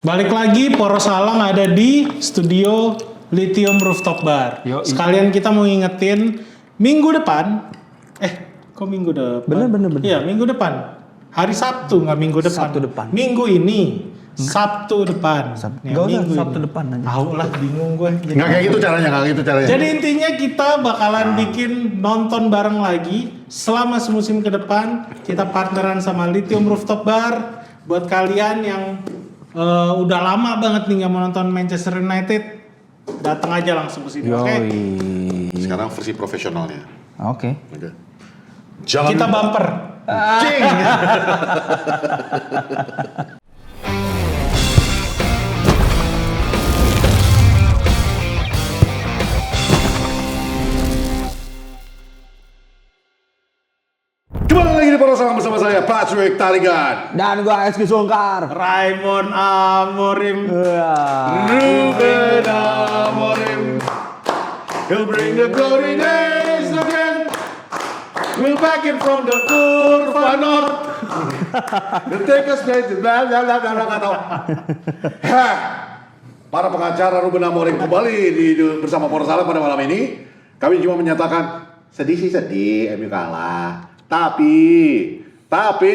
Balik lagi, Poros Salang ada di studio Lithium Rooftop Bar. Sekalian kita mau ngingetin minggu depan. Kok minggu depan? Bener. Iya, minggu depan. Hari Sabtu, nggak minggu depan. Sabtu depan. Minggu ini. Sabtu depan. Gak usah Sabtu depan aja. Tahu lah, bingung gue. Nggak kayak gitu caranya. Jadi intinya kita bakalan bikin nonton bareng lagi selama semusim ke depan. Kita partneran sama Lithium Rooftop Bar. Buat kalian yang udah lama banget nih nggak mau nonton Manchester United, datang aja langsung ke sini. Oke? Sekarang versi profesionalnya. Oke. Jangan Kita bumper. Cing. Kembali lagi di Poros Salang bersama saya Patrick Tarigan Dan gua Eski Sungkar. Raymond Amorim. Ruben Amorim. He'll bring the glory days again. We'll back it from the Kurva North. He'll take us straight to nggak tahu. Hah. Para pengacara Ruben Amorim kembali bersama Poros Salang pada malam ini. Kami cuma menyatakan sedih, MU kalah. Tapi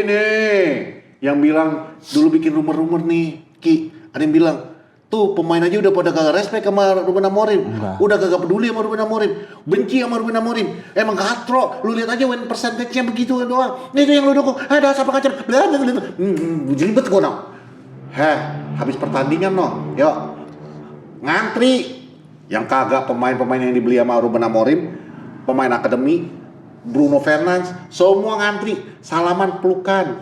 nih, yang bilang dulu bikin rumor-rumor nih, Ki, ada yang bilang, tuh pemain aja udah pada kagak respect sama Ruben Amorim, udah kagak peduli sama Ruben Amorim, benci sama Ruben Amorim, emang katro, lu lihat aja win percentage-nya begitu doang, itu yang lu dukung, ada siapa kacar, jelibet gua no, habis pertandingan no, yuk, ngantri, yang kagak pemain-pemain yang dibeli sama Ruben Amorim, pemain akademi, Bruno Fernandes, semua ngantri, salaman pelukan.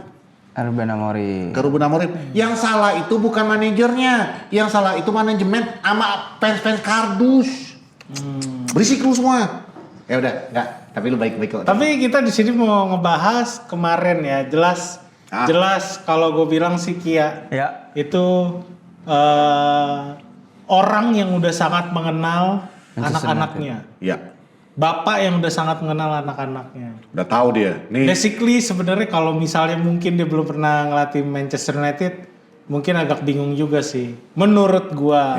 Ruben Amorim. Ke Ruben Amorim. Yang salah itu bukan manajernya, yang salah itu manajemen sama fans-fans kardus. Berisik lu semua. Ya udah, enggak. Tapi lu baik-baik kok. Tapi kita di sini mau ngebahas kemarin ya, jelas kalau gue bilang sih Kia, Ya. itu orang yang udah sangat mengenal anak-anaknya. Iya. Bapak yang udah sangat mengenal anak-anaknya. Udah tahu dia. Nih. Basically sebenarnya kalau misalnya mungkin dia belum pernah ngelatih Manchester United, mungkin agak bingung juga sih. Menurut gua.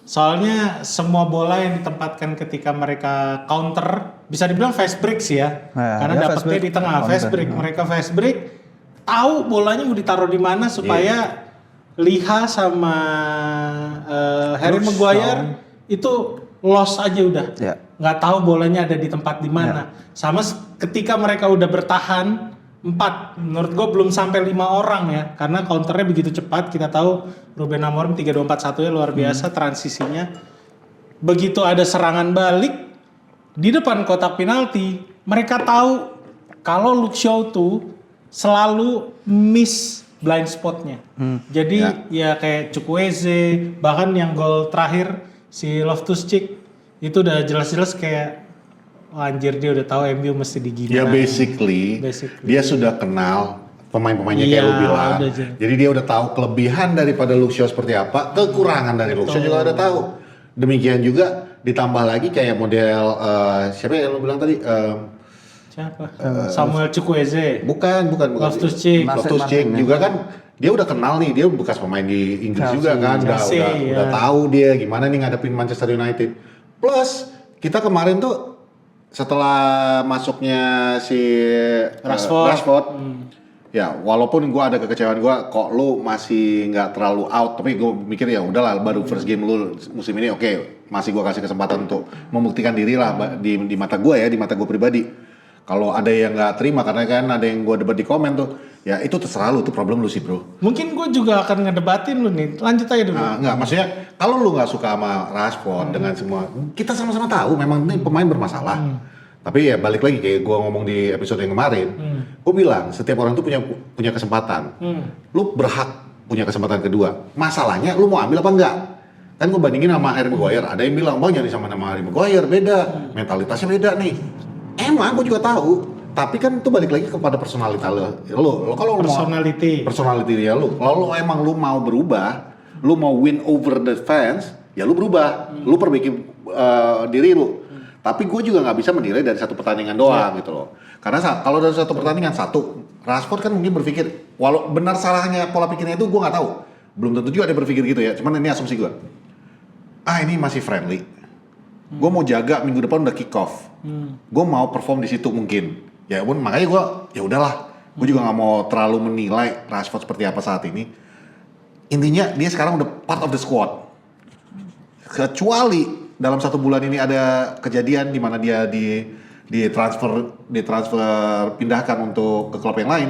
Soalnya semua bola yang ditempatkan ketika mereka counter, bisa dibilang fast break sih ya. Karena ya, dapetnya di tengah fast break. Mereka fast break, tahu bolanya mau ditaruh di mana supaya Liha sama Harry Maguire itu loss aja udah. Ya. Nggak tahu bolanya ada di tempat di mana. Sama ketika mereka udah bertahan 4, menurut gue belum sampai 5 orang ya, karena counternya begitu cepat. Kita tahu Ruben Amorim 3-2-4-1 ya luar biasa transisinya. Begitu ada serangan balik di depan kotak penalti, mereka tahu kalau Luke Shaw tuh selalu miss blind spotnya. Jadi ya kayak Chukwueze, bahkan yang gol terakhir si Loftus-Cheek itu udah jelas-jelas kayak anjir dia udah tahu MU mesti digini. Ya basically dia sudah kenal pemain-pemainnya kayak lu bilang. Jadi dia udah tahu kelebihan daripada Luke Shaw seperti apa, kekurangan dari Luke Shaw juga udah tahu. Demikian juga ditambah lagi kayak model siapa yang lu bilang tadi? Siapa? Samuel Chukwueze. Bukan. Loftus-Cheek juga kan dia udah kenal nih, dia bekas pemain di Inggris juga kan, udah tahu dia gimana nih ngadepin Manchester United. Plus kita kemarin tuh setelah masuknya si Rashford, ya walaupun gue ada kekecewaan gue, kok lu masih nggak terlalu out, tapi gue mikir ya udahlah baru first game lu musim ini, oke, masih gue kasih kesempatan untuk membuktikan diri lah di mata gue ya, di mata gue pribadi. Kalau ada yang nggak terima karena kan ada yang gue debat di komen tuh, ya itu terserah lu, itu problem lu sih bro. Mungkin gue juga akan ngedebatin lu nih, lanjut aja dulu. Nggak, maksudnya kalau lu nggak suka sama Rashford dengan semua, kita sama-sama tahu memang ini pemain bermasalah. Tapi ya balik lagi kayak gue ngomong di episode yang kemarin, gue bilang setiap orang tuh punya kesempatan. Lu berhak punya kesempatan kedua. Masalahnya lu mau ambil apa enggak? Kan gue bandingin sama Harry Maguire, ada yang bilang bang jadi sama Harry Maguire beda, mentalitasnya beda nih. Emang gue juga tahu, tapi kan itu balik lagi kepada personalitas lo kalau personality ya lo. Kalau emang lu mau berubah, lu mau win over the fans, ya lu berubah, lu perbaiki diri lu. Tapi gue juga nggak bisa menilai dari satu pertandingan doang gitu loh. Karena kalau dari satu pertandingan Rashford kan mungkin berpikir, walau benar salahnya pola pikirnya itu gue nggak tahu. belum tentu juga dia berpikir gitu ya. Cuman ini asumsi gue. Ini masih friendly. Gue mau jaga minggu depan udah kick off. Gue mau perform di situ mungkin. Ya pun makanya gue ya udahlah. Gue juga nggak mau terlalu menilai Rashford seperti apa saat ini. Intinya dia sekarang udah part of the squad. Kecuali dalam 1 bulan ini ada kejadian di mana dia di transfer pindahkan untuk ke klub yang lain.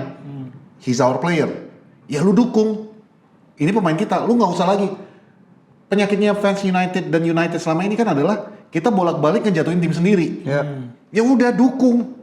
He's our player. Ya lu dukung. Ini pemain kita, lu nggak usah lagi. Penyakitnya fans United dan United selama ini kan adalah kita bolak-balik ngejatuhin tim sendiri. Ya udah dukung.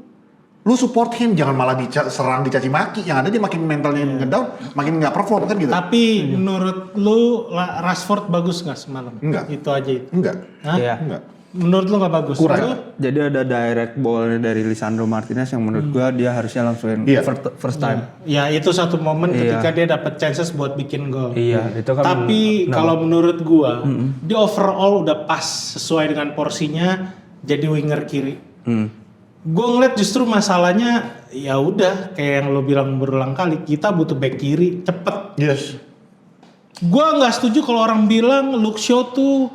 Lu support him, jangan malah serang dicaci maki. Yang ada dia makin mentalnya ngedown, makin nggak perform kan gitu. Tapi menurut lu Rashford bagus nggak semalam? Enggak. Itu aja itu. Enggak. Hah? Iya. Enggak. Menurut lu nggak bagus? Kurang. Lu? Jadi ada direct ball dari Lisandro Martinez yang menurut gua dia harusnya langsung Iya. first time. Ya itu satu momen Iya. ketika dia dapat chances buat bikin gol. Iya, itu kan. Tapi kalau menurut gua, dia overall udah pas sesuai dengan porsinya jadi winger kiri. Gue ngeliat justru masalahnya ya udah kayak yang lo bilang berulang kali, kita butuh back kiri cepet. Yes. Gue nggak setuju kalau orang bilang Luke Shaw tuh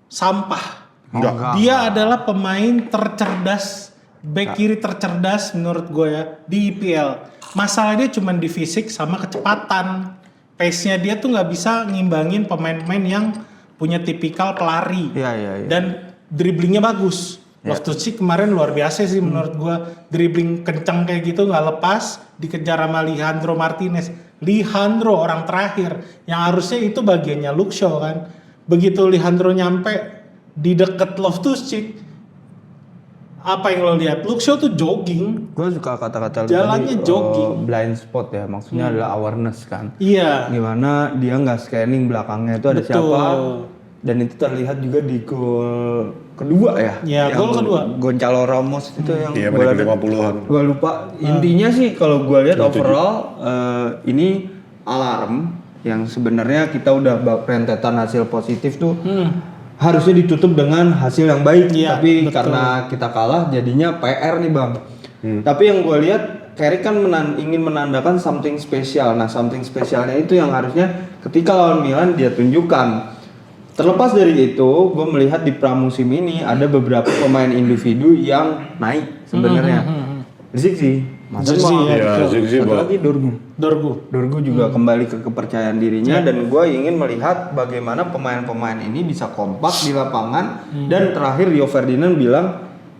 sampah. Enggak. Dia adalah pemain tercerdas, back kiri tercerdas menurut gue ya di IPL. Masalahnya cuma di fisik sama kecepatan. Pace-nya dia tuh nggak bisa ngimbangin pemain-pemain yang punya tipikal pelari. Iya. Dan dribblingnya bagus. Loftus-Cheek kemarin luar biasa sih menurut gua, dribbling kencang kayak gitu nggak lepas, dikejar sama Lisandro Martinez. Lisandro orang terakhir yang harusnya itu bagiannya Luke Shaw kan. Begitu Lisandro nyampe di deket Loftus-Cheek, apa yang lo lihat? Luke Shaw tuh jogging. Gue suka kata-kata lu Jalannya tadi, jogging. blind spot ya, maksudnya adalah awareness kan. Iya. Gimana dia nggak scanning belakangnya itu ada Betul. siapa, dan itu terlihat juga di gol kedua ya. Ya, gol kedua. Gonçalo Ramos itu yang Iya, gua menit liat- 50-an. Gua lupa. Intinya sih kalau gue lihat overall ini alarm yang sebenarnya kita udah rentetan hasil positif tuh harusnya ditutup dengan hasil yang baik. Iya, Tapi betul. karena kita kalah jadinya PR nih bang. Tapi yang gue lihat Carrick kan ingin menandakan something spesial. Nah something spesialnya itu yang harusnya ketika lawan Milan dia tunjukkan. Terlepas dari itu, gue melihat di pramusim ini ada beberapa pemain individu yang naik sebenarnya. Zigzi, Zigzi, ya. Iya, betul. Zigzi, satu Bang. lagi Dorgu. Dorgu juga kembali ke kepercayaan dirinya dan gue ingin melihat bagaimana pemain-pemain ini bisa kompak di lapangan dan terakhir Rio Ferdinand bilang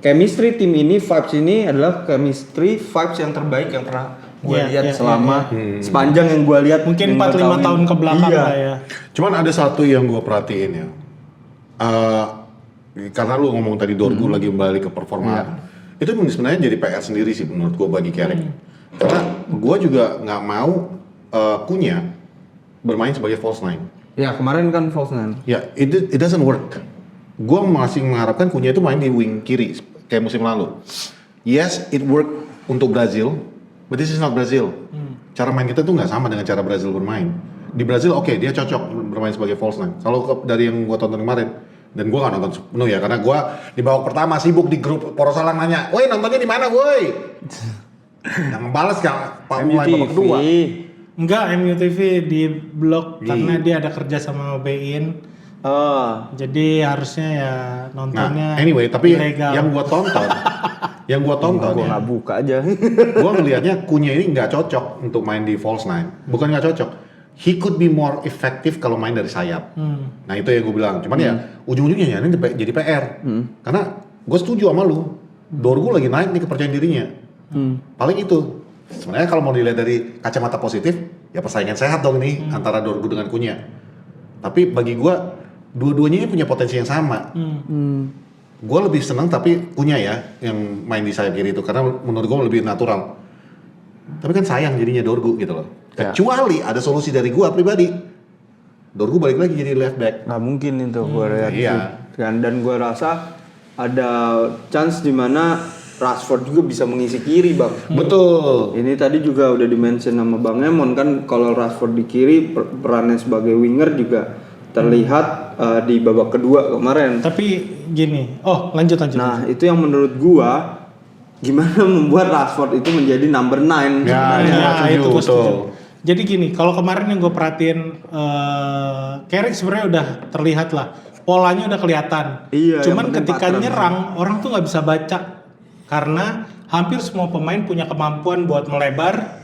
chemistry tim ini, vibes ini adalah chemistry vibes yang terbaik yang pernah gue Iya, lihat iya, selama sepanjang yang gue lihat Mungkin 4-5 4-5 tahun ke belakang Iya. lah ya. Cuman ada satu yang gue perhatiin ya. Karena lu ngomong tadi Dorgu lagi kembali ke performa. Itu sebenarnya jadi PR sendiri sih menurut gue bagi Carrick. Karena gue juga nggak mau Cunha bermain sebagai false nine. Ya kemarin kan false nine. Ya, it doesn't work. Gue masih mengharapkan Cunha itu main di wing kiri kayak musim lalu. Yes, it work untuk Brazil, but this is not Brazil. Cara main kita tuh nggak sama dengan cara Brazil bermain. Di Brazil oke, dia cocok bermain sebagai false nine. Kalau dari yang gue tonton kemarin, dan gue nggak nonton penuh ya, karena gue di babak pertama sibuk di grup Porosalang nanya, woi nontonnya di mana woi? Yang balas kan mulai babak kedua. Enggak, MUTV di blog karena dia ada kerja sama Bein. Oh, Jadi harusnya ya nontonnya Nah, anyway, tapi ilegal. yang gue tonton, gue ya, nggak buka aja. gue ngelihatnya Cunha ini nggak cocok untuk main di false nine. Bukan nggak cocok, he could be more effective kalau main dari sayap. Nah itu yang gue bilang. Cuman ya ujung-ujungnya ya ini jadi PR. Karena gue setuju sama lu, Dorgu lagi naik nih kepercayaan dirinya. Paling itu. Sebenarnya kalau mau dilihat dari kacamata positif, ya persaingan sehat dong nih antara Dorgu dengan Cunha. Tapi bagi gue, dua-duanya punya potensi yang sama. Gue lebih senang tapi Cunha ya yang main di sayap kiri itu karena menurut gue lebih natural. Tapi kan sayang jadinya Dorgu gitu loh. Kecuali ada solusi dari gue pribadi, Dorgu balik lagi jadi left back. Nggak mungkin itu gue lihat Iya. sih. Dan gue rasa ada chance di mana Rashford juga bisa mengisi kiri bang. Betul. Ini tadi juga udah di-mention sama Bang Emon kan kalau Rashford di kiri perannya sebagai winger juga terlihat di babak kedua kemarin. Tapi gini, lanjut. Nah itu yang menurut gua gimana membuat Rashford itu menjadi number 9 Ya, sebenarnya. Ya, itu gue betul. setuju. Jadi gini, kalau kemarin yang gue perhatiin, Carrick sebenarnya udah terlihat lah, polanya udah kelihatan. Iya, Cuman yang penting ketika pattern. nyerang, orang tuh nggak bisa baca karena hampir semua pemain punya kemampuan buat melebar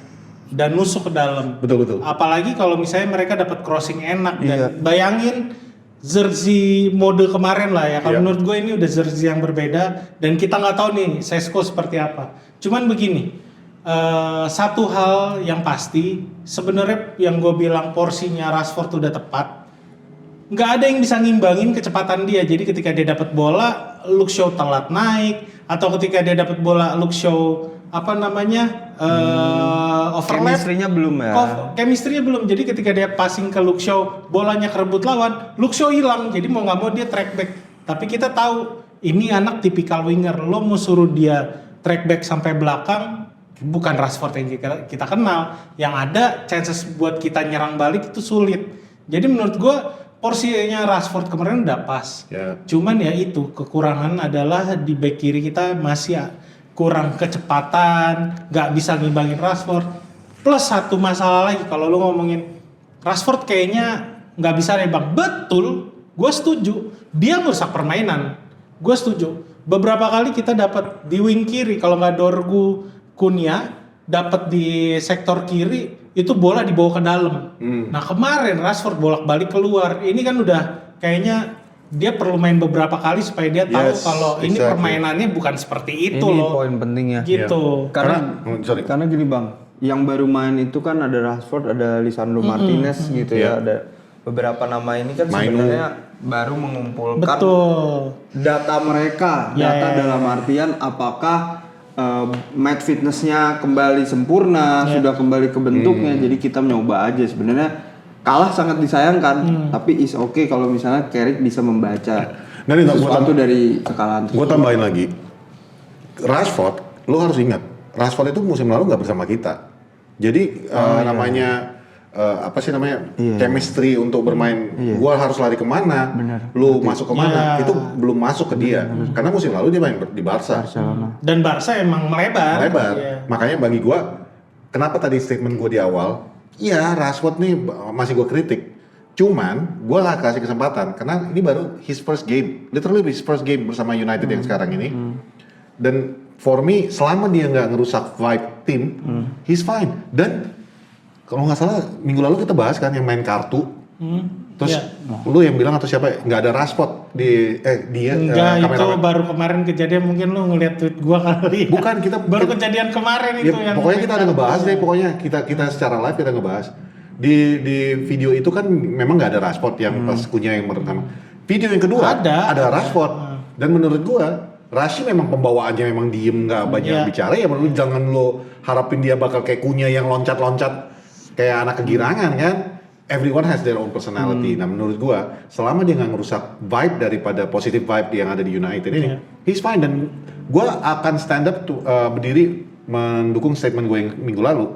dan nusuk ke dalam. Betul. Apalagi kalau misalnya mereka dapat crossing enak. Dan Iya. bayangin jersey mode kemarin lah ya. Kalau Iya. menurut gue ini udah jersey yang berbeda dan kita nggak tahu nih Sesko seperti apa. Cuman begini, satu hal yang pasti sebenarnya yang gue bilang porsinya Rashford udah tepat. Nggak ada yang bisa ngimbangin kecepatan dia. Jadi ketika dia dapat bola, Luke Shaw telat naik, atau ketika dia dapat bola, Luke Shaw overlap. Chemistry-nya belum ya. Chemistry-nya belum. Jadi ketika dia passing ke Luke Shaw, bolanya kerebut lawan, Luke Shaw hilang. Jadi mau nggak mau dia track back. Tapi kita tahu ini anak tipikal winger. Lo mau suruh dia track back sampai belakang, bukan Rashford yang kita kenal. Yang ada chances buat kita nyerang balik itu sulit. Jadi menurut gua porsinya Rashford kemarin udah pas. Ya. Cuman ya itu kekurangan adalah di back kiri kita masih kurang kecepatan, nggak bisa ngimbangin Rashford. Plus satu masalah lagi kalau lu ngomongin Rashford kayaknya nggak bisa deh bang. Betul, gue setuju. Dia ngerusak permainan. Gue setuju. Beberapa kali kita dapat di wing kiri kalau nggak Dorgu Cunha dapat di sektor kiri itu bola dibawa ke dalam. Nah kemarin Rashford bolak-balik keluar. Ini kan udah kayaknya dia perlu main beberapa kali supaya dia tahu Yes, kalau ini exactly. permainannya bukan seperti itu Ini loh. poin pentingnya. Gitu. Sorry. Karena gini bang, yang baru main itu kan ada Rashford, ada Lisandro Martinez gitu ya, Iya. ada beberapa nama ini kan Mainu. sebenarnya baru mengumpulkan Betul. data mereka, Ya, data ya, ya. dalam artian apakah match fitnessnya kembali sempurna, Ya. sudah kembali ke bentuknya, jadi kita nyoba aja sebenarnya. Kalah sangat disayangkan, tapi is okay kalau misalnya Carrick bisa membaca Nah, ini sesuatu dari kekalahan Gue tambahin lagi, Rashford, lo harus ingat, Rashford itu musim lalu nggak bersama kita. Jadi namanya chemistry untuk bermain. Gua harus lari kemana, lu masuk kemana, Iya. itu belum masuk ke dia. Karena musim lalu dia main di Barca. Dan Barca emang melebar. Lebar. Iya. Makanya bagi gua, kenapa tadi statement gua di awal, iya Rashford nih masih gua kritik. Cuman gua lah kasih kesempatan karena ini baru his first game, literally his first game bersama United yang sekarang ini. Dan for me selama dia nggak ngerusak vibe tim, he's fine. Dan kalau nggak salah minggu lalu kita bahas kan yang main kartu. Terus Iya. lu yang bilang atau siapa nggak ada Rashford di dia Enggak, itu kameramen. baru kemarin kejadian, mungkin lu ngeliat tweet gua kali ya. Bukan, kita baru kejadian kemarin Ya, itu yang pokoknya kita ada ngebahas deh, pokoknya kita secara live kita ngebahas di video itu kan memang nggak ada Rashford yang pas Cunha yang pertama. Video yang kedua ada Rashford dan menurut gua Rashi memang pembawaannya memang diem nggak banyak Iya. bicara ya, menurut jangan lo harapin dia bakal kayak Cunha yang loncat-loncat kayak anak kegirangan kan. Everyone has their own personality. Nah menurut gua selama dia nggak ngerusak vibe daripada positive vibe yang ada di United ini, he's fine. Dan gua akan stand up berdiri mendukung statement gue yang minggu lalu.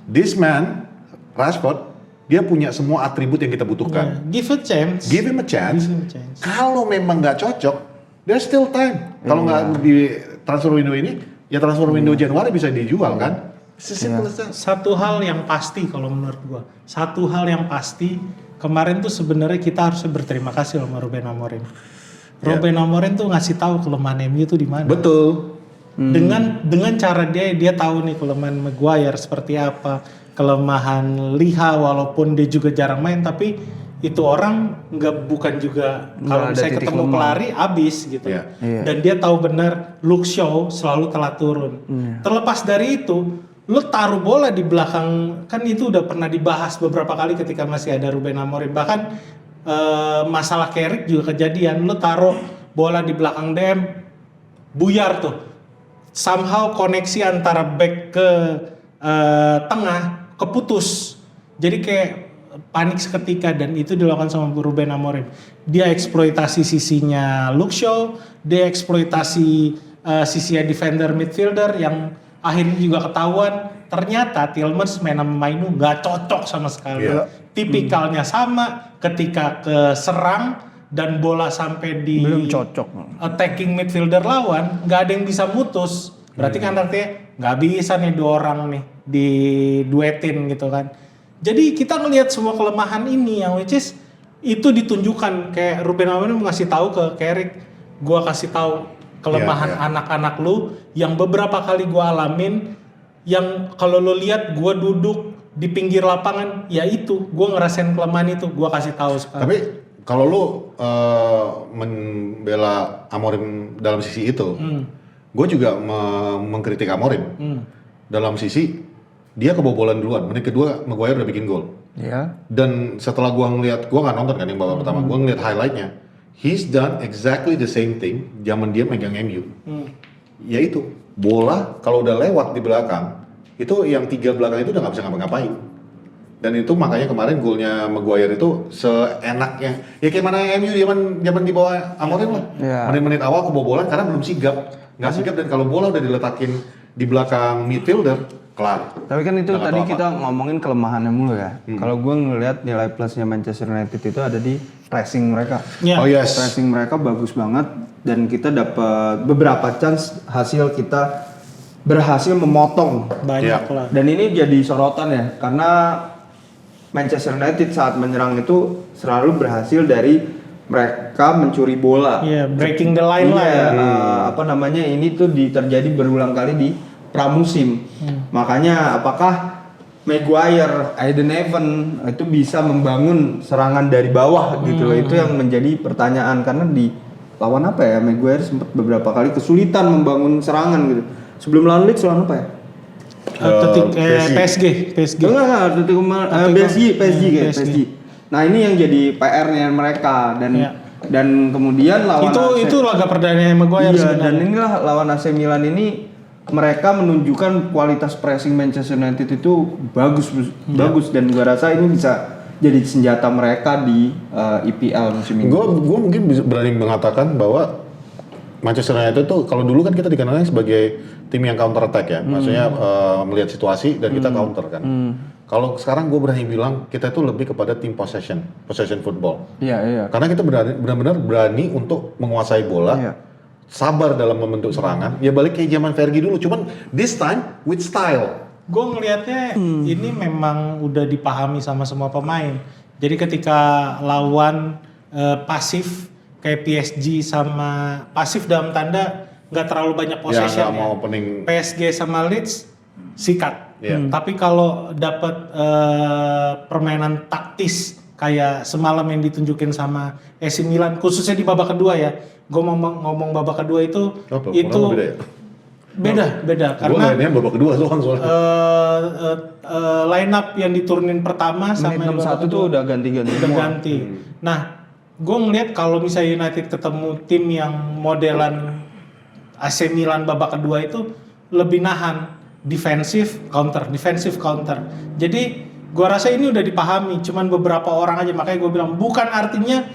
This man, Rashford, dia punya semua atribut yang kita butuhkan. Give a chance. Give him a chance. Give him a chance. Kalau memang nggak cocok, there's still time. Kalau nggak di transfer window ini, ya transfer window Januari bisa dijual kan? Sesimpel as that. Satu hal yang pasti kalau menurut gua, satu hal yang pasti kemarin tuh sebenarnya kita harusnya berterima kasih sama Ruben Amorim. Ruben Amorim tuh ngasih tahu kelemahan MU itu di mana. Betul. Dengan cara dia tahu nih kelemahan Maguire seperti apa, kelemahan Liha walaupun dia juga jarang main, tapi itu orang bukan juga kalau ada misalnya titik ketemu lemah. pelari abis gitu. Iya. Dan dia tahu benar Luke Shaw selalu telat turun. Terlepas dari itu, lu taruh bola di belakang, kan itu udah pernah dibahas beberapa kali ketika masih ada Ruben Amorim. Bahkan masalah Carrick juga kejadian, lu taruh bola di belakang DM, buyar tuh. Somehow koneksi antara back ke tengah keputus. Jadi kayak panik seketika, dan itu dilakukan sama Ruben Amorim. Dia eksploitasi sisinya Luke Shaw, dia eksploitasi sisinya defender midfielder yang akhirnya juga ketahuan ternyata Tielemans main sama Mainu nggak cocok sama sekali. Iya. Tipikalnya sama, ketika ke serang dan bola sampai di Belum cocok. attacking midfielder lawan nggak ada yang bisa mutus. Berarti kan artinya nggak bisa nih dua orang nih. diduetin gitu kan. Jadi kita ngelihat semua kelemahan ini yang which is itu ditunjukkan kayak Ruben Amorim ngasih tahu ke Carrick, gua kasih tahu kelemahan anak-anak lu yang beberapa kali gua alamin, yang kalau lo lihat gua duduk di pinggir lapangan, ya itu gua ngerasain kelemahan itu, gua kasih tahu sekarang. Tapi kalau lu membela Amorim dalam sisi itu, gue juga mengkritik Amorim dalam sisi dia kebobolan duluan, menit kedua Maguire udah bikin gol. Iya. Dan setelah gua ngeliat, gua nggak nonton kan yang babak pertama, gua ngeliat highlightnya, he's done exactly the same thing zaman dia megang MU. Yaitu bola kalau udah lewat di belakang, itu yang 3 belakang itu udah nggak bisa ngapa-ngapain. Dan itu makanya kemarin golnya Maguire itu seenaknya, ya kayak mana MU zaman di bawah Amorim lah. Menit-menit awal kebobolan karena belum sigap, nggak sigap, dan kalau bola udah diletakin di belakang midfielder, kelar. Tapi kan itu Nggak tadi tahu apa. kita ngomongin kelemahannya mulu ya. Kalau gue ngelihat nilai plusnya Manchester United itu ada di pressing mereka. Ya. Oh yes. Pressing mereka bagus banget dan kita dapat beberapa chance hasil kita berhasil memotong. Banyak lah. Dan ini jadi sorotan ya karena Manchester United saat menyerang itu selalu berhasil dari mereka mencuri bola. Iya, breaking the line lah ya. Apa namanya, ini tuh terjadi berulang kali di pramusim. Makanya apakah Maguire, Aiden Evan itu bisa membangun serangan dari bawah gitu loh. Itu yang menjadi pertanyaan karena di lawan apa ya, Maguire sempat beberapa kali kesulitan membangun serangan gitu. Sebelum lawan Leeds lawan apa ya? PSG. Enggak, PSG. Nah, ini yang jadi PR-nya mereka dan kemudian lawan itu laga perdana Maguire iya, sebenarnya. dan inilah lawan AC Milan ini mereka menunjukkan kualitas pressing Manchester United itu bagus dan gua rasa ini bisa jadi senjata mereka di IPL musim ini. Gue mungkin bisa berani mengatakan bahwa Manchester United tuh kalau dulu kan kita dikenalnya sebagai tim yang counter attack ya, maksudnya melihat situasi dan kita counter kan. Kalau sekarang gue berani bilang kita itu lebih kepada tim possession football. Iya. Karena kita benar-benar berani untuk menguasai bola, sabar dalam membentuk serangan. Ya balik kayak zaman Fergie dulu, cuman this time with style. Gue ngelihatnya ini memang udah dipahami sama semua pemain. Jadi ketika lawan pasif kayak PSG sama pasif dalam tanda nggak terlalu banyak possession nggak mau opening. PSG sama Leeds sikat. Iya. Tapi kalau dapat permainan taktis kayak semalam yang ditunjukin sama AC Milan, khususnya di babak kedua ya. Gue ngomong babak kedua itu beda karena Gue babak kedua soalnya. Line up yang diturunin pertama sama Menit 61 tuh udah ganti-ganti semua. ganti. Nah, gue ngeliat kalau misalnya United ketemu tim yang modelan AC Milan babak kedua itu lebih nahan, defensif counter. Jadi gue rasa ini udah dipahami, cuman beberapa orang aja, makanya gue bilang bukan artinya,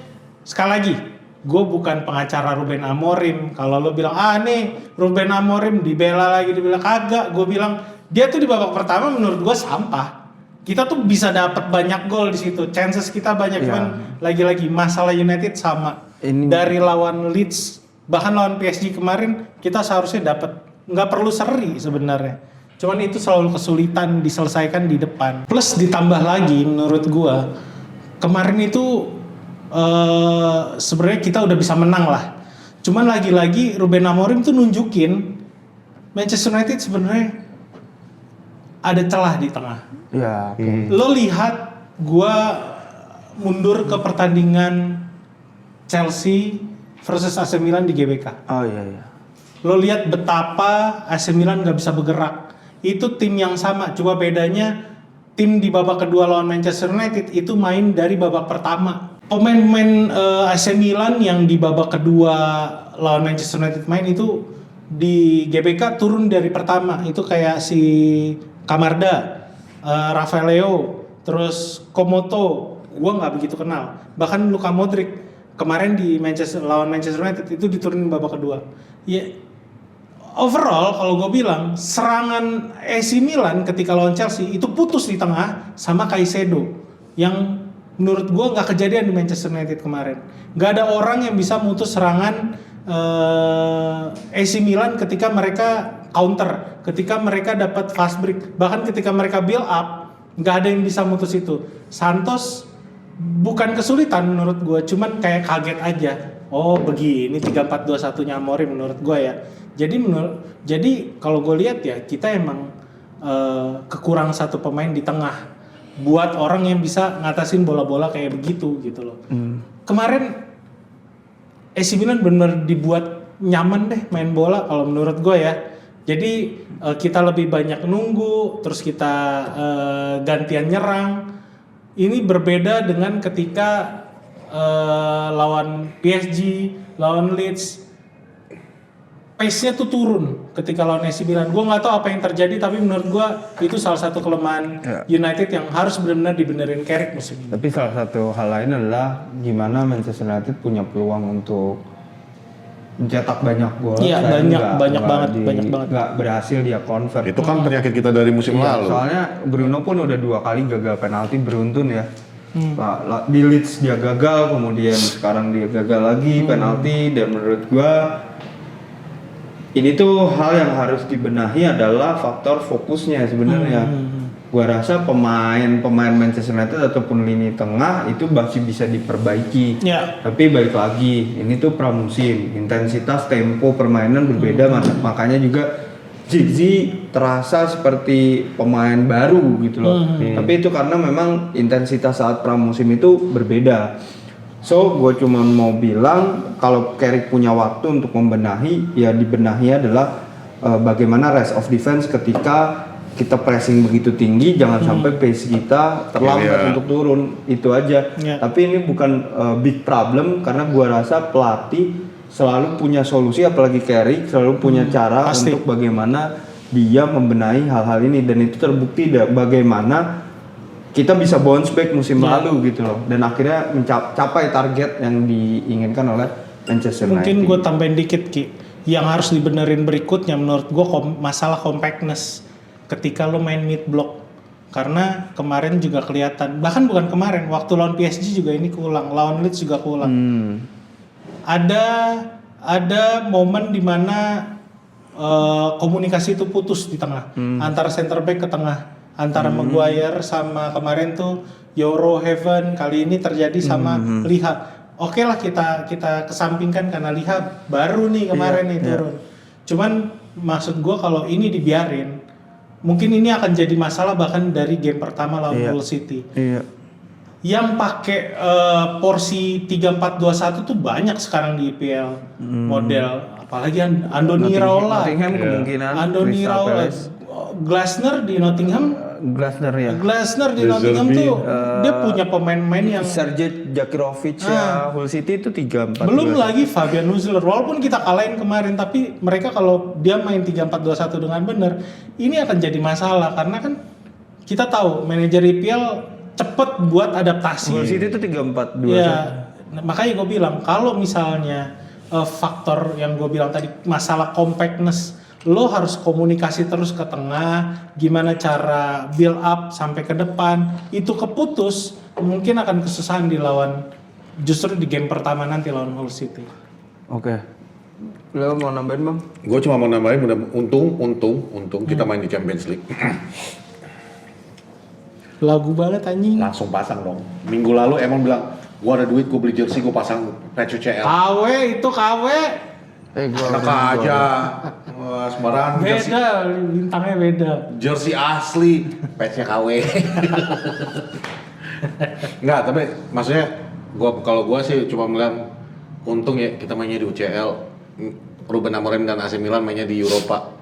sekali lagi gue bukan pengacara Ruben Amorim. Kalau lo bilang nih Ruben Amorim dibela lagi, dibilang kagak, gue bilang dia tuh di babak pertama menurut gue sampah. Kita tuh bisa dapat banyak gol di situ, chances kita banyak, cuman lagi-lagi masalah United sama. Dari lawan Leeds bahkan lawan PSG kemarin kita seharusnya dapat, nggak perlu seri sebenarnya. Cuman itu selalu kesulitan diselesaikan di depan. Plus ditambah lagi menurut gua kemarin itu sebenarnya kita udah bisa menang lah. Cuman lagi-lagi Ruben Amorim tuh nunjukin Manchester United sebenarnya ada celah di tengah. Ya, Lo lihat gua mundur ke pertandingan Chelsea versus AC Milan di GBK. Oh iya. Lo lihat betapa AC Milan nggak bisa bergerak. Itu tim yang sama, cuma bedanya tim di babak kedua lawan Manchester United itu main dari babak pertama. Pemain-pemain AC Milan yang di babak kedua lawan Manchester United main itu di GBK turun dari pertama. Itu kayak si Camarda, Rafael Leo, terus Komoto, gua nggak begitu kenal. Bahkan Luka Modric kemarin di lawan Manchester United itu diturunin babak kedua. Ya, overall kalau gue bilang serangan AC Milan ketika lawan Chelsea itu putus di tengah sama Caicedo yang menurut gue nggak kejadian di Manchester United kemarin. Nggak ada orang yang bisa mutus serangan AC Milan ketika mereka counter, ketika mereka dapat fast break, bahkan ketika mereka build up, nggak ada yang bisa mutus itu. Santos bukan kesulitan menurut gue, cuman kayak kaget aja. Oh begini 3-4-2-1-nya Amorim menurut gue ya. Jadi kalau gue lihat ya, kita emang kekurangan satu pemain di tengah buat orang yang bisa ngatasin bola-bola kayak begitu gitu loh. Kemarin AC Milan benar dibuat nyaman deh main bola kalau menurut gue ya. Jadi kita lebih banyak nunggu, terus kita gantian nyerang. Ini berbeda dengan ketika lawan PSG, lawan Leeds, pace-nya tuh turun ketika lawan AC Milan. Gue nggak tahu apa yang terjadi, tapi menurut gue itu salah satu kelemahan United yang harus benar-benar dibenerin Carrick musim ini. Tapi salah satu hal lain adalah gimana Manchester United punya peluang untuk mencetak banyak gol. Iya, banyak banget. Nggak berhasil dia convert. Itu kan penyakit kita dari musim lalu. Soalnya Bruno pun udah 2 kali gagal penalti beruntun ya. Di Leeds dia gagal, kemudian sekarang dia gagal lagi penalti, dan menurut gua ini tuh hal yang harus dibenahi adalah faktor fokusnya sebenarnya. Gua rasa pemain Manchester United ataupun lini tengah itu masih bisa diperbaiki. Ya. Tapi balik lagi, ini tuh pramusim, intensitas tempo permainan berbeda, makanya juga Giggs terasa seperti pemain baru gitu loh. Tapi itu karena memang intensitas saat pramusim itu berbeda. So, gue cuma mau bilang kalau Carrick punya waktu untuk membenahi, ya dibenahi adalah bagaimana rest of defense ketika kita pressing begitu tinggi, jangan sampai pace kita terlambat untuk turun, itu aja. Tapi ini bukan big problem karena gue rasa pelatih selalu punya solusi, apalagi Carrick selalu punya cara untuk bagaimana dia membenahi hal-hal ini, dan itu terbukti bagaimana kita bisa bounce back musim lalu gitu loh, dan akhirnya mencapai target yang diinginkan oleh Manchester United. Mungkin gue tambahin dikit Ki, yang harus dibenerin berikutnya menurut gue masalah compactness ketika lo main mid block, karena kemarin juga kelihatan, bahkan bukan kemarin, waktu lawan PSG juga ini keulang, lawan Leeds juga keulang. Ada momen dimana komunikasi itu putus di tengah, antara center back ke tengah, antara Maguire sama kemarin tuh Euro Heaven, kali ini terjadi sama Liha. Oke lah kita kesampingkan karena Liha baru nih kemarin nih turun. Cuman maksud gue kalau ini dibiarin, mungkin ini akan jadi masalah bahkan dari game pertama lawan Hull City. Yang pakai porsi 3-4-2-1 tuh banyak sekarang di IPL model, apalagi Andoni Raola, Andoni Raola, Glasner di Nottingham. Glasner di Nottingham tuh dia punya pemain-pemain yang Sergej Jakirovic ya, Hull City itu 3-4-2. Belum lagi Fabian Huszler, walaupun kita kalahin kemarin, tapi mereka kalau dia main 3-4-2-1 dengan benar, ini akan jadi masalah karena kan kita tahu manajer IPL cepet buat adaptasi. Hull City itu 3-4-2. Ya, makanya gue bilang kalau misalnya faktor yang gue bilang tadi masalah compactness, lo harus komunikasi terus ke tengah, gimana cara build up sampai ke depan, itu keputus, mungkin akan kesusahan justru di game pertama nanti lawan Hull City. Oke. Lo mau nambahin Bang? Gue cuma mau nambahin, untung kita main di Champions League. Lagu banget anjing. Langsung pasang dong. Minggu lalu emang bilang, gue ada duit, gue beli jersey, gue pasang patch UCL. KW. Enak aja. Wah, sembarangan. Beda, bintangnya beda. Jersey asli, patch-nya KW. Enggak, tapi maksudnya kalau gua sih cuma bilang untung ya kita mainnya di UCL. Ruben Amorim dan AC Milan mainnya di Eropa.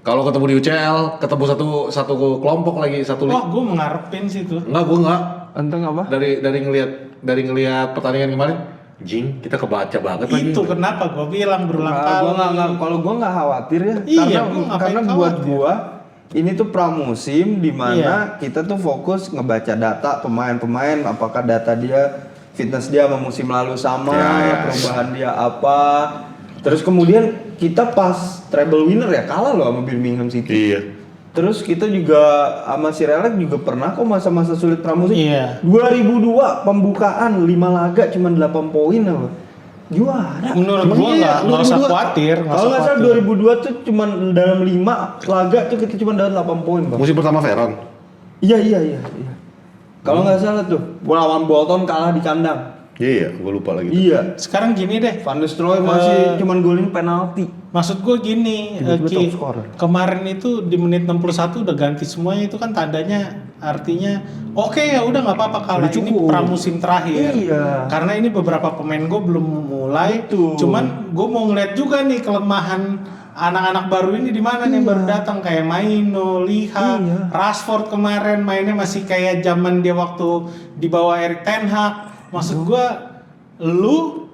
Kalau ketemu di UCL, ketemu satu kelompok lagi, satu league. Gue mengharapin sih tuh. Enggak, gua enggak. Untung apa? Dari ngelihat pertandingan kemarin, Jing, kita kebaca banget lagi. Itu kenapa gue bilang berulang kali. Kalau gue nggak khawatir ya, Iya, karena buat gue ini tuh pramusim di mana kita tuh fokus ngebaca data pemain-pemain, apakah data dia, fitness dia sama musim lalu sama, perubahan dia apa. Terus kemudian kita pas treble winner ya kalah loh sama Birmingham City. Iya. Terus kita juga sama si Relek juga pernah kok masa-masa sulit pramusim. Iya. 2002 pembukaan 5 laga cuma 8 poin apa. juara. Menurut Emang gua iya, nggak usah 2002. khawatir, nggak Kalau usah nggak salah khawatir. 2002 tuh cuma dalam 5 laga tuh kita cuma dapat 8 poin, Bang. Musim pertama Veron. Iya. Kalau nggak salah tuh, lawan Bolton kalah di kandang. Iya, gue lupa lagi. Iya. Sekarang gini deh, Van der Stroy masih cuman golin penalti. maksud gue gini, Tiba-tiba Ki, top scorer. kemarin itu di menit 61 udah ganti semuanya, itu kan tandanya artinya oke ya udah nggak apa-apa kalah, Udah ini cukup. pramusim terakhir. Iya. Karena ini beberapa pemain gue belum mulai, Betul. cuman gue mau ngeliat juga nih kelemahan anak-anak baru ini di mana nih yang baru datang kayak Maino, Liha, Iya. Rashford kemarin mainnya masih kayak zaman dia waktu di bawah Erik ten Hag. Maksud gua lu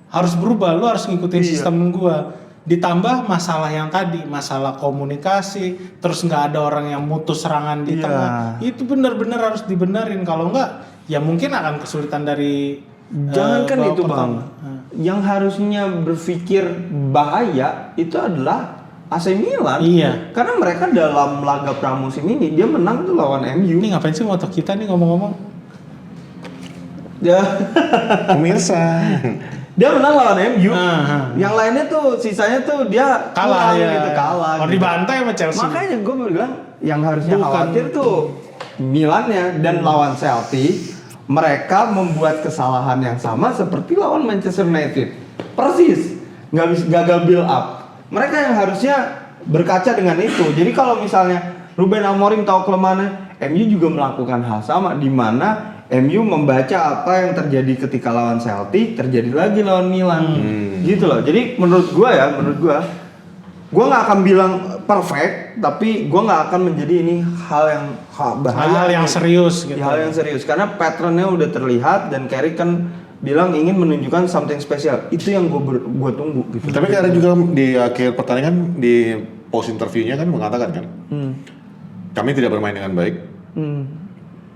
harus berubah, lu harus ngikutin Iya. sistem gua. Ditambah masalah yang tadi, masalah komunikasi, terus nggak ada orang yang mutus serangan di Iya. tengah. Itu benar-benar harus dibenerin, kalau enggak ya mungkin akan kesulitan dari Jangankan babak itu, pertama. Bang. Yang harusnya berpikir bahaya itu adalah AC Milan. Iya. Karena mereka dalam laga pramusim ini dia menang tuh lawan MU. Ini ngapain sih moto kita nih ngomong-ngomong? Dia Pemirsa. dia menang lawan MU. Ah, Yang lainnya tuh sisanya tuh dia kalah kurang ya. gitu, kalah. Oh, gitu. dibantai sama Chelsea. Makanya gue bilang yang harusnya Bukan. khawatir tuh Milannya dan lawan Celtic, mereka membuat kesalahan yang sama seperti lawan Manchester United. Persis, nggak bisa gagal build up. Mereka yang harusnya berkaca dengan itu. Jadi kalau misalnya Ruben Amorim tahu kelemahannya, MU juga melakukan hal sama di mana MU membaca apa yang terjadi ketika lawan Celtic, terjadi lagi lawan Milan. Gitu loh. Jadi menurut gua gua nggak akan bilang perfect, tapi gua nggak akan menjadi ini hal yang bahaya. hal yang serius gitu. Hal yang serius karena patternnya udah terlihat dan Carrick kan bilang ingin menunjukkan something spesial. Itu yang gua tunggu gitu. Tapi Karen juga di akhir pertandingan di post interviewnya kan mengatakan kan, kami tidak bermain dengan baik.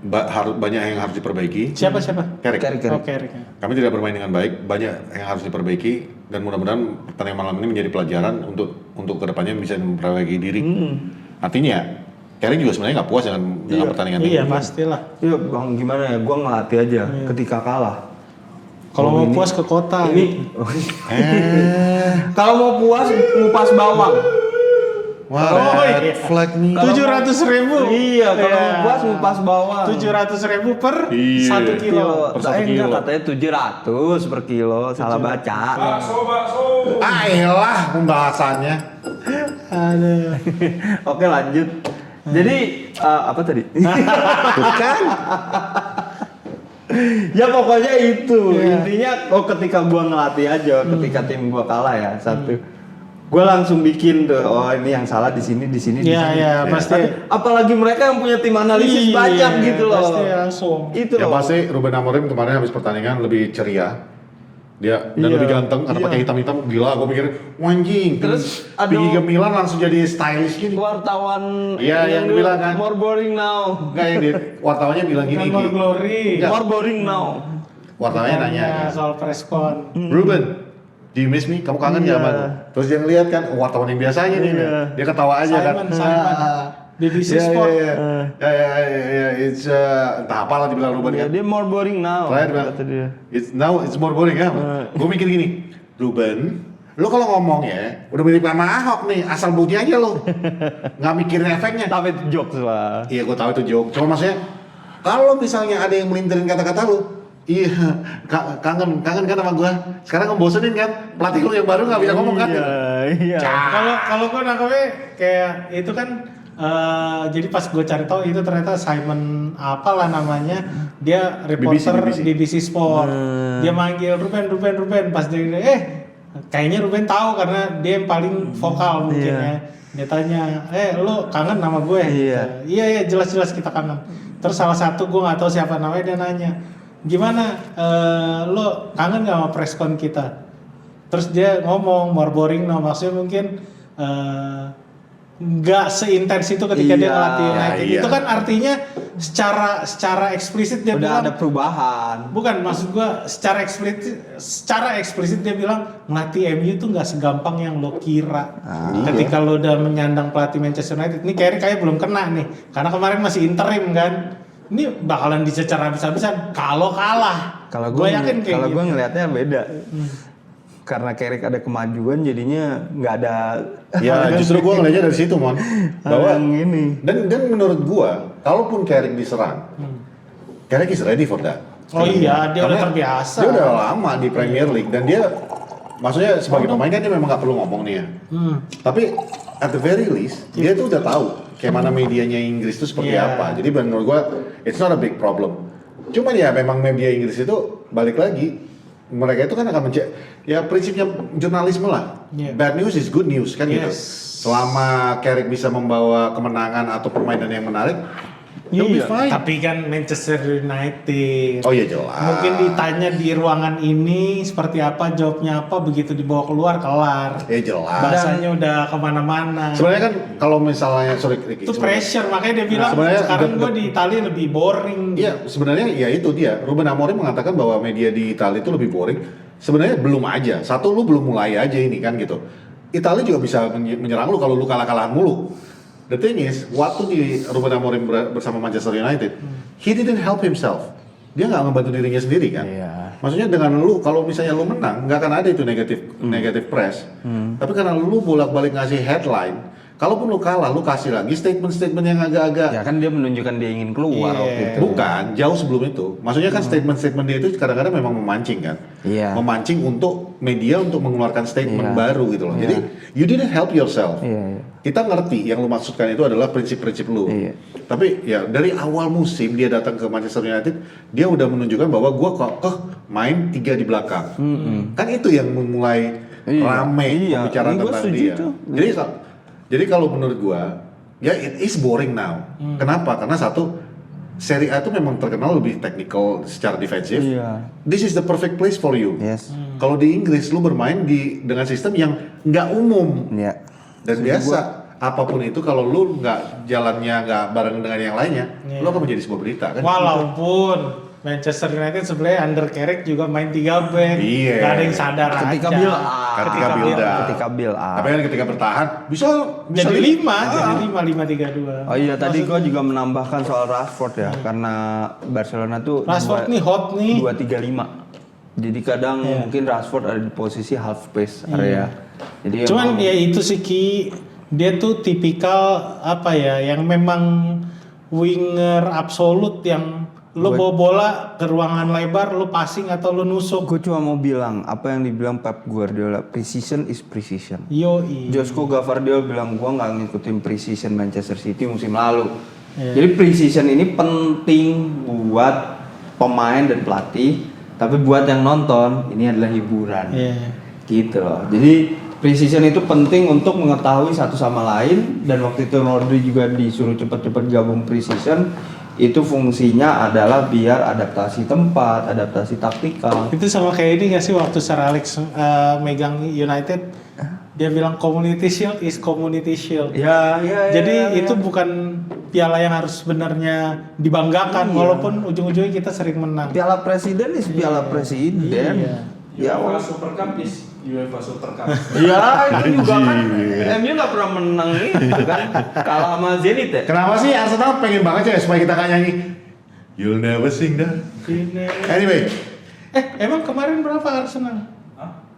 Banyak yang harus diperbaiki. Siapa? Carrick. Carrick. Oke, Rick. Kami tidak bermain dengan baik, banyak yang harus diperbaiki dan mudah-mudahan pertandingan malam ini menjadi pelajaran untuk kedepannya bisa memperbaiki diri. Artinya, Carrick juga sebenarnya nggak puas dengan pertandingan ini. Iya, pastilah. Iya bang, gimana ya? Gua ngelatih aja ketika kalah. Kalau mau puas ke kota. Ini kalau mau puas ngupas bawang. Wah, Oh, red iya. flag nih. 700.000. Iya, kalau mau puas ngupas bawang. 700.000 per Iya. 1 kilo. Per 1 kilo. Enggak, katanya 700 per kilo, salah baca. Ah, elah pembahasannya. Aduh. Oke, lanjut. Jadi apa tadi? Bukan. Ya pokoknya itu. Iya. Intinya ketika gua ngelatih aja, ketika tim gua kalah ya satu. Gua langsung bikin tuh, oh ini yang salah di sini, di sini, di Iya, sini. iya, pasti. Apalagi mereka yang punya tim analisis Iya, banyak gitu loh. Pasti langsung. Itu Ya loh. pasti Ruben Amorim kemarin habis pertandingan lebih ceria. Dia dan Iya, lebih ganteng karena iya. pakai hitam-hitam gila. Gue pikir, anjing. Terus, pergi aduh. ke Milan langsung jadi stylish gini. Wartawan Iya, yang dulu, bilang kan. more boring now. Enggak yang wartawannya bilang gini. Kan more Ki. glory. Enggak. More boring now. Wartawannya nanya. Ya, soal preskon. Ruben, do you miss me? Kamu kangen nggak Iya. sama aku? Terus dia ngeliat kan, oh, wartawan yang biasanya nih. Iya. Dia ketawa aja kan. Simon. BBC Iya, Sport. iya, iya. Ya, it's entah apalah dibilang Ruben Ya, kan. dia more boring now. Terakhir bilang, kata dia. it's more boring ya. Gue mikir gini, Ruben, lo kalau ngomong ya, udah mirip sama Ahok nih, asal bukti aja lo, nggak mikirin efeknya. Tapi itu jokes lah. Iya, gue tahu itu joke. Cuma maksudnya, kalau misalnya ada yang melintirin kata-kata lo, iya, kangen kan sama gue. Sekarang ngebosenin kan, pelatih lo yang baru nggak bisa ngomong kan? Iya. Kalau gue nangkepnya kayak itu kan jadi pas gue cari tahu itu ternyata Simon apalah namanya, dia reporter BBC Sport. Dia manggil Ruben pas dia kayaknya Ruben tahu karena dia yang paling vokal mungkin ya. Dia tanya, lo kangen nama gue? Iya. Iya jelas kita kangen. Terus salah satu gue nggak tahu siapa namanya, dia nanya, gimana lo kangen nggak sama preskon kita? Terus dia ngomong more boring no, maksudnya mungkin nggak seintens itu ketika dia Iya, ngelatih United. iya. Itu kan artinya secara eksplisit dia Udah bilang, ada perubahan. bukan maksud gua secara eksplisit dia bilang ngelatih MU tuh nggak segampang yang lo kira. Ketika lo udah menyandang pelatih Manchester United, ini Carrick kayak belum kena nih, karena kemarin masih interim kan. Ini bakalan dicecer habis-habisan kalau kalah. Kalau Gua yakin kayak kalau gitu. gue ngelihatnya beda. karena Carrick ada kemajuan jadinya nggak ada Ya justru gue ngeliatnya dari situ Mon, bahwa yang ini. dan menurut gue, kalaupun Carrick diserang, Carrick is ready for that. Oh iya, dia udah Karena terbiasa. Dia udah lama di Premier League dan dia, maksudnya sebagai pemain kan dia memang nggak perlu ngomong nih ya. Tapi at the very least dia tuh udah tahu kayak mana medianya Inggris itu seperti Iya. apa. Jadi menurut gue it's not a big problem. Cuman ya memang media Inggris itu balik lagi. Mereka itu kan akan ya prinsipnya jurnalisme lah. Iya. Bad news is good news kan gitu. Yes. Selama Carrick bisa membawa kemenangan atau permainan yang menarik, he'll be Iya, fine. Tapi kan Manchester United. Oh iya jelas. Mungkin ditanya di ruangan ini seperti apa, jawabnya apa, begitu dibawa keluar kelar. Ya jelas. Bahasanya udah kemana-mana. Sebenarnya kan kalau misalnya sorry Ricky, Itu pressure, makanya dia bilang sebenarnya sekarang the- gue di Italia lebih boring. Iya, sebenarnya ya itu dia. Ruben Amorim mengatakan bahwa media di Italia itu lebih boring. Sebenarnya belum aja. Satu, lu belum mulai aja ini kan gitu. Italia juga bisa menyerang lu kalau lu kalah-kalahan mulu. The thing is, waktu di Ruben Amorim bersama Manchester United, he didn't help himself. Dia nggak ngebantu dirinya sendiri kan. Iya. Maksudnya dengan lu, kalau misalnya lu menang, nggak akan ada itu negatif press. Tapi karena lu bolak-balik ngasih headline, kalaupun lu kalah, lu kasih lagi statement-statement yang agak-agak Ya kan dia menunjukkan dia ingin keluar Iya. waktu itu. bukan, jauh sebelum itu. Maksudnya kan statement-statement dia itu kadang-kadang memang memancing kan. Iya. Memancing untuk media untuk mengeluarkan statement Iya. baru gitu loh. Jadi you didn't help yourself. Iya, iya. Kita ngerti yang lu maksudkan itu adalah prinsip-prinsip lu. Iya. Tapi ya dari awal musim dia datang ke Manchester United, dia udah menunjukkan bahwa gua kok main 3 di belakang. Kan itu yang memulai Iya. rame Iya. pembicaraan Ini gua tentang setuju dia. tuh. Jadi kalau menurut gua, ya it is boring now. Kenapa? Karena satu, Serie A itu memang terkenal lebih technical secara defensif. Iya. This is the perfect place for you. Yes. Kalau di Inggris lu bermain dengan sistem yang nggak umum Iya. dan biasa. Apapun itu kalau lu nggak jalannya nggak bareng dengan yang lainnya, lu akan menjadi sebuah berita kan. Walaupun Manchester United sebenarnya under Carrick juga main 3 back. Iya. Gak ada yang sadar Ketika aja. build up. Ketika build up. Ketika build up. Tapi kan ketika bertahan bisa Jadi di- 5, jadi 5-3-2. Oh iya, tadi gua juga menambahkan soal Rashford ya, karena Barcelona tuh Rashford nih hot nih. 2-3-5. Jadi kadang mungkin Rashford ada di posisi half space area. Jadi Cuman emang- ya itu sih Ki, dia tuh tipikal apa ya, yang memang winger absolut yang lu bawa bola ke ruangan lebar, lu passing atau lu nusuk. gue cuma mau bilang apa yang dibilang Pep Guardiola, precision is precision. Yoi. Josko Gvardiol bilang gua nggak ngikutin precision Manchester City musim lalu. Iya. Jadi precision ini penting buat pemain dan pelatih, tapi buat yang nonton ini adalah hiburan. Iya. Gitu loh. Jadi precision itu penting untuk mengetahui satu sama lain, dan waktu itu Rodri juga disuruh cepat-cepat gabung precision. Itu fungsinya adalah biar adaptasi tempat, adaptasi taktikal. Itu sama kayak ini nggak sih waktu Sir Alex megang United, dia bilang community shield is community shield. Ya, Jadi itu bukan piala yang harus sebenarnya dibanggakan, walaupun ujung-ujungnya kita sering menang. Piala Presiden is Piala Presiden. Iya. Ya, Super Cup is UEFA Super Cup. ya itu juga kan MU nggak pernah menang itu kan, kalah sama Zenit ya. Kenapa sih Arsenal pengen banget ya supaya kita kan nyanyi You'll never sing that. Anyway, Emang kemarin berapa Arsenal?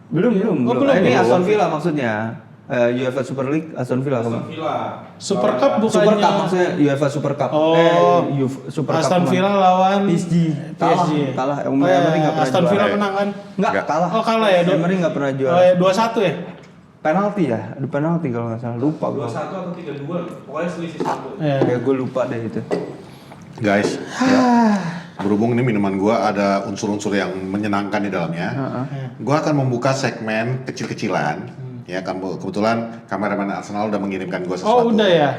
Belum. belum. Ini Aston Villa maksudnya. UEFA Super League Aston Villa. Aston Villa. Super Cup bukannya? Super Cup maksudnya UEFA Super Cup. Oh, Super Cup. Aston kemarin. Villa lawan PSG. Kalah. Oh, Emery nggak pernah Aston juara. Villa menang kan? Enggak, kalah. Oh, kalah ya? Emery nggak pernah Oh juara. ya, 2-1 ya? Penalti ya? Ada penalti kalau nggak salah. Lupa gua. 2-1 atau 3-2, pokoknya selisih 1. Iya. Kayak gue lupa deh itu. guys, ya, berhubung ini minuman gua ada unsur-unsur yang menyenangkan di dalamnya, gua akan membuka segmen kecil-kecilan. Ya, kebetulan kameramen Arsenal udah mengirimkan gua sesuatu. Oh, udah ya?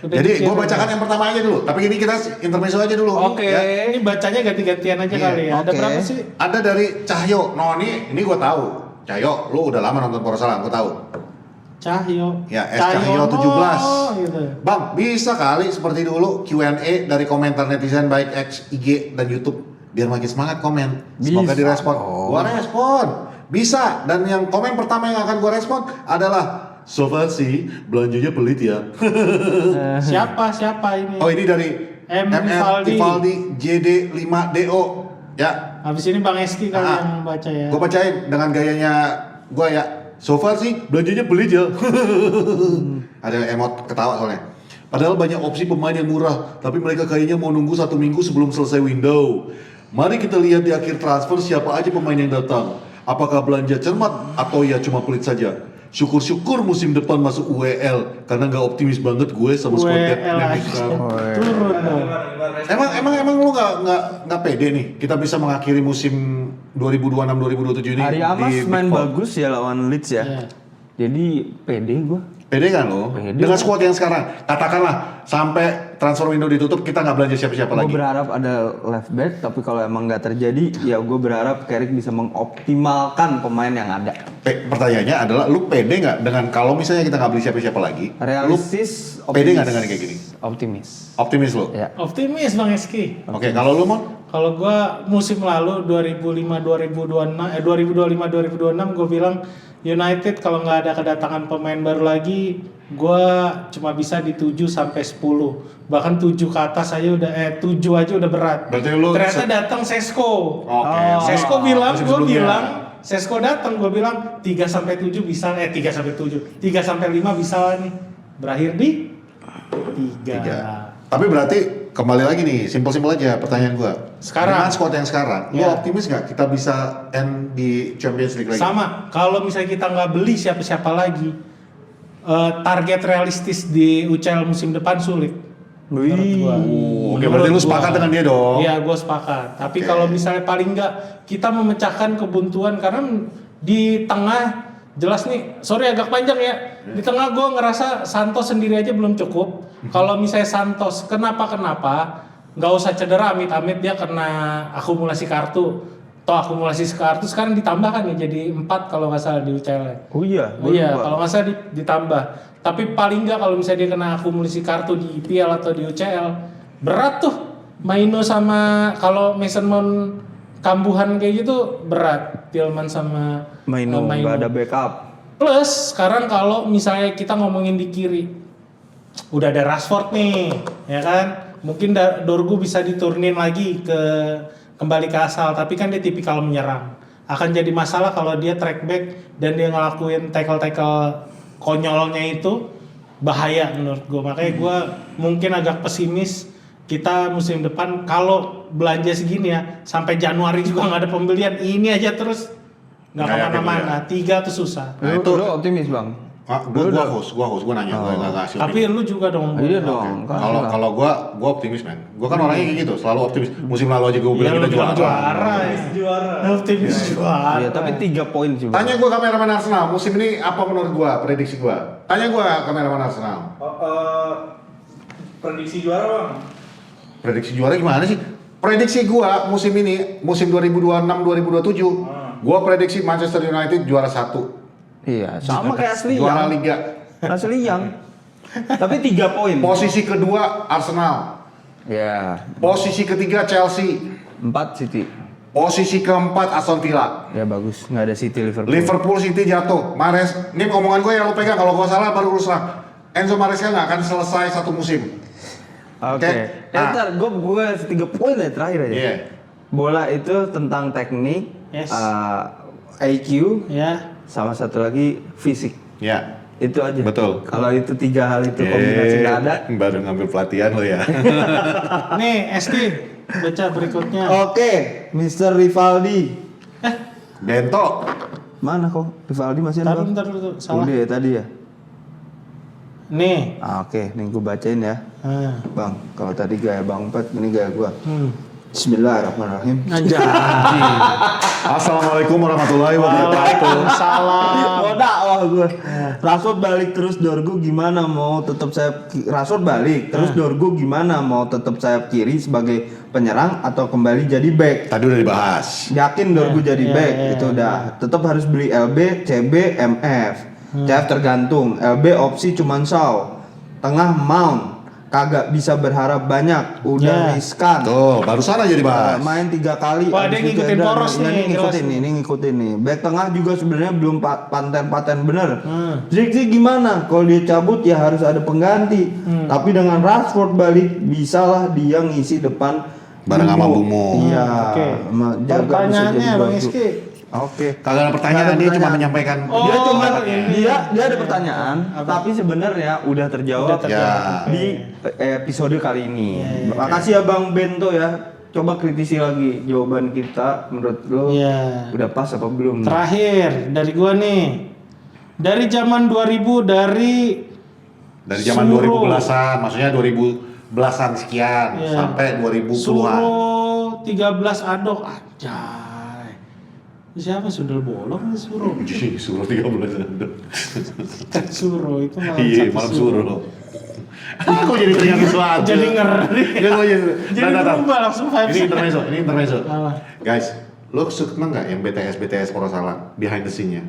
Udah Jadi disiapin. gua bacakan yang pertama aja dulu. Tapi ini kita intermezzo aja dulu. Oke. Ya. Ini bacanya ganti-gantian aja Iya, kali ya. Ada oke. berapa sih? Ada dari Cahyo. No, ini gua tahu. Cahyo, lu udah lama nonton Porosalam, gua tahu. Cahyo. Ya, S Cahyo 17. Gitu. Bang, bisa kali seperti dulu Q&A dari komentar netizen baik X, IG, dan YouTube biar makin semangat komen. Semoga Bisa. direspon. Gua respon. Bisa. Dan yang komen pertama yang akan gua respon adalah so far sih belanjanya pelit ya. Siapa ini? Oh, ini dari M. MR Tivaldi. Tivaldi JD5DO. Ya. Habis ini Bang Eski kali yang baca ya. Gue bacain dengan gayanya gue ya. So far sih belanjanya beli aja. Ada emot ketawa soalnya. Padahal banyak opsi pemain yang murah, tapi mereka kayaknya mau nunggu 1 minggu sebelum selesai window. Mari kita lihat di akhir transfer siapa aja pemain yang datang. Apakah belanja cermat atau ya cuma pelit saja? Syukur-syukur musim depan masuk UEL karena nggak optimis banget gue sama squad UEL depth aja. sekarang. Turun dong. Emang lu nggak pede nih kita bisa mengakhiri musim 2026-2027 ini Hari Amas di Big main Four? bagus ya lawan Leeds ya. Iya. Jadi pede gua. Pede kan lo? Pede. Dengan squad yang sekarang, katakanlah sampai transfer window ditutup kita nggak belanja siapa-siapa Gue lagi. berharap ada left back, tapi kalau emang nggak terjadi, ya gue berharap Carrick bisa mengoptimalkan pemain yang ada. Pertanyaannya adalah lu pede nggak dengan kalau misalnya kita nggak beli siapa-siapa lagi? Realistis, Lu pede nggak dengan kayak gini? Optimis. Optimis lo? Ya. Optimis Bang Eski. Oke, kalau lu mau? Kalau gua musim lalu 2025-2026 gua bilang United kalau nggak ada kedatangan pemain baru lagi, gua cuma bisa di 7 sampai 10. Bahkan 7 ke atas aja udah 7 aja udah berat. Berarti lu Ternyata datang Sesko. Oke. Sesko bilang, Musim gua sebelumnya. bilang Sesko datang, gua bilang 3 sampai 7 bisa 3 sampai 7. 3 sampai 5 bisa lah nih. Berakhir di 3. Tapi berarti kembali lagi nih, simpel-simpel aja pertanyaan gua. Sekarang. Dengan squad yang sekarang, lu Ya. optimis nggak kita bisa end di Champions League lagi? Sama, kalau misalnya kita nggak beli siapa-siapa lagi, target realistis di UCL musim depan sulit. Menurut gua. Oke, berarti lu sepakat dengan dia dong? Iya, gue sepakat. Tapi Oke. kalau misalnya paling nggak kita memecahkan kebuntuan karena di tengah jelas nih, sorry agak panjang ya. Di tengah gue ngerasa Santos sendiri aja belum cukup. Kalau misalnya Santos kenapa nggak usah cedera amit-amit dia kena akumulasi kartu. Toh akumulasi kartu sekarang ditambah kan ya jadi 4 kalau nggak salah di UCL. Oh iya. Oh iya, kalau nggak salah ditambah. Tapi paling nggak kalau misalnya dia kena akumulasi kartu di IPL atau di UCL, berat tuh. Maino sama kalau Mason Mount kambuhan kayak gitu berat. Tillman sama Maino nggak ada backup. Plus sekarang kalau misalnya kita ngomongin di kiri, udah ada Rashford nih, ya kan? Mungkin Dorgu bisa diturunin lagi kembali ke asal, tapi kan dia tipikal menyerang. Akan jadi masalah kalau dia track back dan dia ngelakuin tackle konyolnya itu bahaya menurut gue. Makanya gue mungkin agak pesimis kita musim depan kalau belanja segini ya sampai Januari juga nggak ada pembelian ini aja terus nggak Nggak yakin kemana-mana. 3 tuh susah. Nah, Lu optimis bang? Gua host, gua nanya, gua nggak ngasih Tapi lu juga dong. Iya dong. kan lah. Kalau gua optimis man. Gua kan orangnya kayak gitu, selalu optimis. Musim lalu aja gua bilang Iya, kita lu bilang juara. Juara. Optimis juara. Iya, tapi 3 poin sih. Bang. Tanya gua kameramen Arsenal, musim ini apa menurut gua prediksi gua? Tanya gua kameramen Arsenal. Prediksi juara bang. Prediksi juara gimana sih? Prediksi gua musim ini, musim 2026-2027, gua prediksi Manchester United juara 1. Iya, sama kayak asli Juara yang. Liga. Asli yang. Tapi 3 poin. Posisi kedua Arsenal. Ya, Posisi ketiga Chelsea. 4 City. Posisi keempat Aston Villa. Ya bagus, nggak ada City Liverpool. Liverpool City jatuh. Mahrez, ini omongan gue yang lu pegang. Kalau gua salah baru lu serang. Enzo Maresca nggak akan selesai 1 musim. Oke. Ntar gue 3 poin ya terakhir aja. Iya. Bola itu tentang teknik, Yes. IQ, Ya. sama satu lagi fisik. Ya. Itu aja. Betul. Kalau itu 3 hal itu kombinasi nggak ada. Baru ngambil pelatihan lo ya. Nih, Esti, baca berikutnya. Oke, Mr. Rivaldi. Bento. Mana kok? Rivaldi masih ada? Bang? Ntar dulu, salah. Udah ya tadi ya. Nih. Oke, nih gue bacain ya. Nah. Bang, kalau tadi gaya Bang Pet, ini gaya gua. Bismillahirrahmanirrahim. Anjay. Assalamualaikum warahmatullahi wabarakatuh. Waalaikumsalam. Mau dakwah gue. Rashford balik terus Dorgu gimana mau tetap sayap Rashford balik terus Dorgu gimana mau tetap sayap kiri sebagai penyerang atau kembali jadi back? Tadi udah dibahas. Yakin Dorgu jadi ya, back ya, itu udah. Tetap harus beli LB, CB, MF. CF tergantung. LB opsi cuman Shaw. Tengah Mount. Kagak bisa berharap banyak. Udah Ya. riskan. Tuh, barusan aja dibahas. Main 3 kali. Wah, dia abis itu ngikutin cedera. poros Ya, nih, ini ngikutin jelas nih, ini ngikutin nih. Back tengah juga sebenarnya belum paten-paten bener. Hmm. Ziggy gimana? Kalau dia cabut ya harus ada pengganti. Tapi dengan Rashford balik, bisalah dia ngisi depan bareng sama Bumo. Iya. Oke. sama Jaga bisa Pertanyaannya jadi Bang bagus. Iski. Oke. Kagak ada pertanyaan, Nggak ada dia cuma pertanyaan. menyampaikan. Oh, Dia ada pertanyaan, tapi sebenarnya udah terjawab Udah terjawab. Ya. di episode kali ini. Iya. Makasih ya Bang Bento ya. Coba kritisi lagi jawaban kita, menurut lo Iya. udah pas apa belum? Terakhir dari gua nih. Dari zaman 2000 dari Dari zaman Suruh. 2010-an, maksudnya 2010-an sekian Iya. sampai 2010-an. Suruh 13 adok anjay. Siapa Sundel Bolong nih Suruh? Suruh 13 Kan Suruh itu malam Iya, satu malam suruh. Aku jadi teringat sesuatu. Jadi ngeri. Enggak, gue jadi. Jadi berubah langsung vibes. Ini intermezzo. Apa? Guys, lo seneng nggak yang BTS Porosalang behind the scene-nya?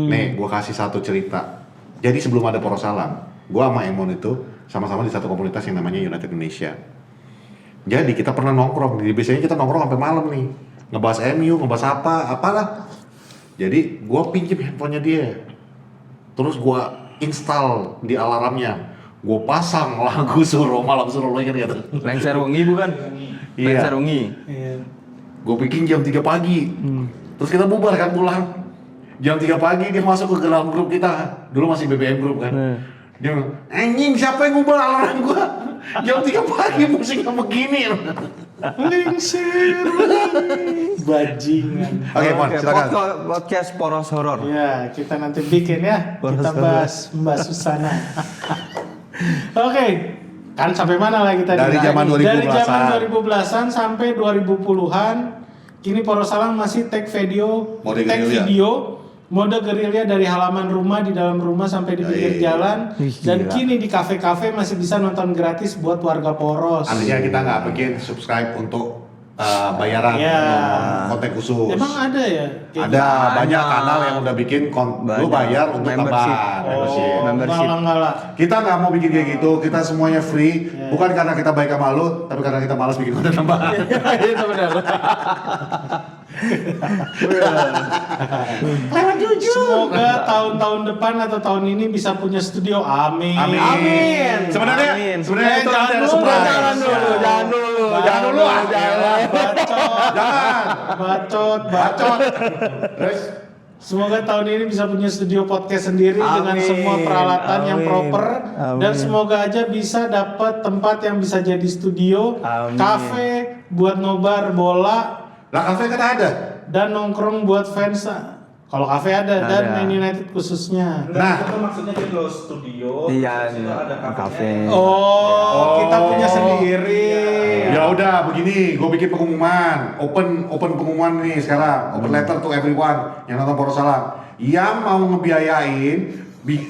Nih, gue kasih satu cerita. Jadi sebelum ada Porosalang, gue sama Emon itu sama-sama di satu komunitas yang namanya United Indonesia. Jadi kita pernah nongkrong, biasanya kita nongkrong sampai malam nih, ngebahas MU, ngebahas apalah. Jadi gue pinjem handphonenya dia, terus gue install di alarmnya. Gue pasang lagu Suruh, malam Suruh, lo ingat gak tuh? Lengser Wengi bukan? Iya. Lengser Wengi. Iya. Gue bikin jam 3 pagi. Terus kita bubar kan pulang. Jam 3 pagi dia masuk ke dalam grup kita. Dulu masih BBM grup kan. Dia bilang, anjing siapa yang ngubah alarm gue? Jam 3 pagi musiknya begini. Lingsir. Bajingan. Oke, Mon, silakan. Podcast Poros Horor. Ya, kita nanti bikin ya. Kita bahas Mbak Susana. Oke. Kan sampai mana lagi tadi? Dari zaman 2010-an. Dari zaman 2010-an sampai 2010-an. Kini Porosalang masih tag video, Mode tag gerilya. video, mode gerilya dari halaman rumah, di dalam rumah sampai di pinggir Iya. jalan. Ih, Dan gila. kini di kafe-kafe masih bisa nonton gratis buat warga Poros. Artinya kita nggak bikin subscribe untuk bayaran Iya. konten khusus. Emang ada ya? Kayak Ada gitu? banyak Banyak. kanal yang udah bikin lu Banyak. bayar untuk Membership. tambah gitu? membership. Oh, Membership. enggak lah. Kita nggak mau bikin kayak gitu, kita semuanya free. Iya. Bukan karena kita baik sama lu, tapi karena kita malas bikin konten tambahan. Itu benar. Semoga tahun-tahun depan atau tahun ini bisa punya studio. Amin. Amin. Sebenarnya Amin. sebenarnya itu Jangan nanti ada dulu, surprise. jangan dulu, jangan dulu. Jangan dulu, ah. Bacot. Jangan. Bacot. Bacot. Terus Semoga tahun ini bisa punya studio podcast sendiri dengan Amin. semua peralatan yang Amin. proper dan Amin. semoga aja bisa dapat tempat yang bisa jadi studio, Amin. kafe buat nobar bola lah kafe kan ada. dan nongkrong buat fans. Kalau kafe ada dan Ada. Man United khususnya. Nah. Itu maksudnya di lo studio. Iya, terus itu ada kafe. Oh, kita punya sendiri. Ya udah begini, gue bikin pengumuman, open pengumuman nih sekarang, open letter to everyone yang nonton Porosalang, yang mau ngebiayain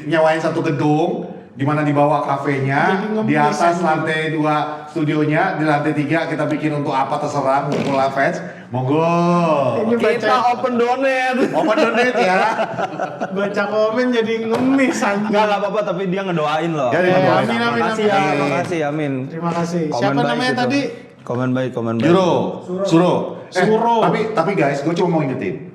nyewain satu gedung di mana di bawah kafenya, Jadi ngemis di atas aja. lantai 2 studionya, di lantai 3 kita bikin untuk apa terserah, ngumpul fans, monggo. Ini Kita open donate. Open donate ya. baca komen jadi ngemis anjing. Enggak apa-apa, tapi dia ngedoain loh. Ya, dia ngedoain. Amin, amin, Makasih ya, amin. makasih, amin. Terima kasih. Komen Siapa baik namanya itu. tadi? Komen baik. Suro. Suro. Tapi guys, gue cuma mau ingetin.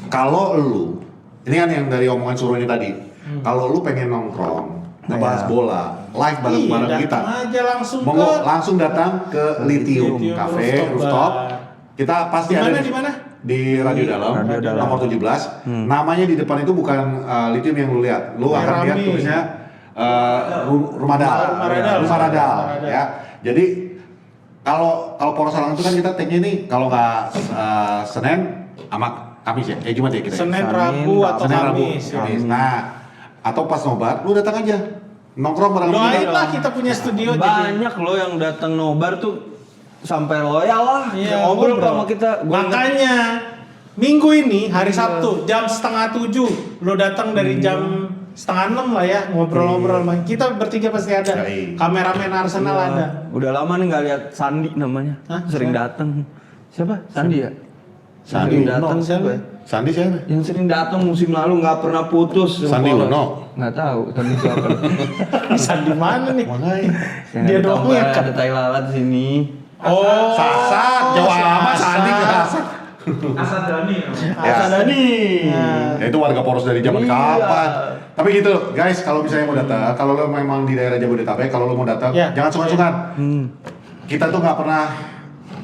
Kalau lu, ini kan yang dari omongan Suro ini tadi. Kalau lu pengen nongkrong, ngebahas bola, live bareng-bareng kita. datang aja langsung Monggo ke langsung datang ke Lithium Lithium Cafe Rooftop Rooftop. Bar. Kita pasti Di ada mana, di mana? Di Radio Dalam, Radio Dalam. nomor 17. Namanya di depan itu bukan Lithium yang lu lihat. Lu akan Rami. lihat tulisnya Rumah Dal. Rumah Radal. Rumah Radal, Rumah Radal. ya. Jadi kalau Porosalang itu kan kita tag-nya ini kalau nggak Senin sama Kamis ya, Jumat ya kita. ya? Senin, Senin, Rabu atau Senin, Rabu, Kamis. ya. Kamis. Nah, atau pas nobar, lu datang aja. Nongkrong bareng sama Doain kita. lah kita punya studio jadi. Banyak loh yang datang nobar tuh sampai loyal lah. Iya, ngobrol ngobrol. sama kita. Makanya minggu ini hari Sabtu jam 6:30 lo datang dari jam 5:30 lah ya ngobrol-ngobrol. Kita bertiga pasti ada. Yoi. Kameramen Arsenal ada. Udah lama nih nggak lihat Sandi namanya. Hah? Sering datang. Siapa? Sandi ya? Sandi Sering datang Uno, siapa? siapa? ya? Sandi siapa? Yang sering datang musim lalu nggak pernah putus. sama Sandi Poros. Uno? Nggak tahu. Sandi siapa? Bisa di mana nih? Makanya. Yang Dia ada doang tambah, ya kan? ada tai lalat di sini. Oh, Sasat, Jawa amat Sandi ke Sasat. Asad Dhani. Ya. Dani. Ya itu warga Poros dari zaman Iya. kapan. Tapi gitu guys, kalau misalnya mau datang, kalau lo memang di daerah Jabodetabek, kalau lo mau datang, Ya. jangan sungkan-sungkan. Hmm. Kita tuh nggak pernah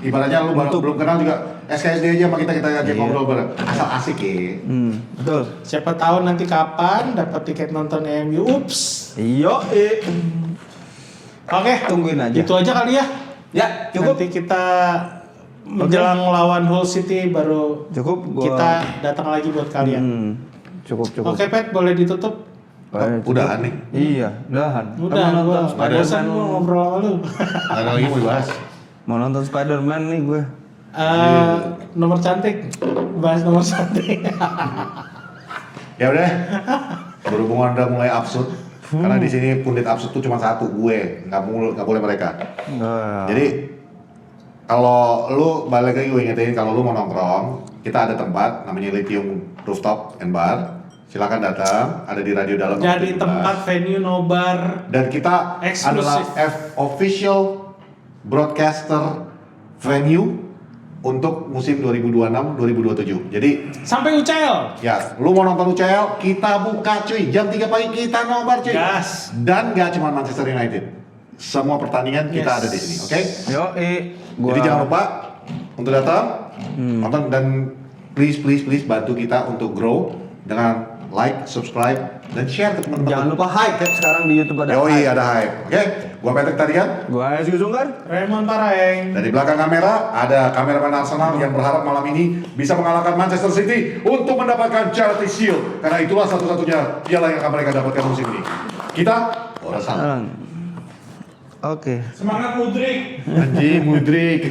ibaratnya lu belum kenal juga SKSD aja sama kita aja ngobrol bareng. Asal asik ya. Betul. Siapa tahu nanti kapan dapat tiket nonton MU. Ups. Iyo, Oke, tungguin aja. Itu aja kali ya. Ya, cukup. Nanti kita menjelang lawan Hull City baru Cukup kita datang lagi buat kalian. Cukup. Oke, Pet, boleh ditutup? Udahan nih. Iya, udahan. Udah, gua bosan gua ngobrol sama lu. Gak ada lagi mau dibahas. Mau nonton Spider-Man nih gue. Nomor cantik, bahas nomor cantik. Ya udah. Berhubung Anda mulai absurd, karena di sini pundit absurd tuh cuma satu, gue, nggak boleh mereka. Jadi kalau lu balik lagi gue ingetin, kalau lu mau nongkrong, kita ada tempat namanya Lithium Rooftop and Bar. Silakan datang, ada di Radio Dalam. Jadi tempat venue nobar Dan kita eksklusif. adalah official broadcaster venue untuk musim 2026-2027. Jadi sampai UCL. ya, lu mau nonton UCL, kita buka cuy. Jam 3 pagi kita nobar cuy. Gas. Dan gak cuma Manchester United. Semua pertandingan kita Yes. ada di sini, oke? Gua Jadi jangan lupa untuk datang, nonton, dan please bantu kita untuk grow dengan like, subscribe, dan share ke teman-teman. jangan lupa hype ya, sekarang di YouTube ada. Yoi, ada hype. Oke, gua Patrick Tarigan. Gua Aziz Sungkar. Raymond Paraeng. Dan di belakang kamera ada kameramen Arsenal yang berharap malam ini bisa mengalahkan Manchester City untuk mendapatkan Charity Shield. Karena itulah satu-satunya piala yang akan mereka dapatkan musim ini. Kita orang sama. Oke. Semangat Mudrik. Anjing, Mudrik.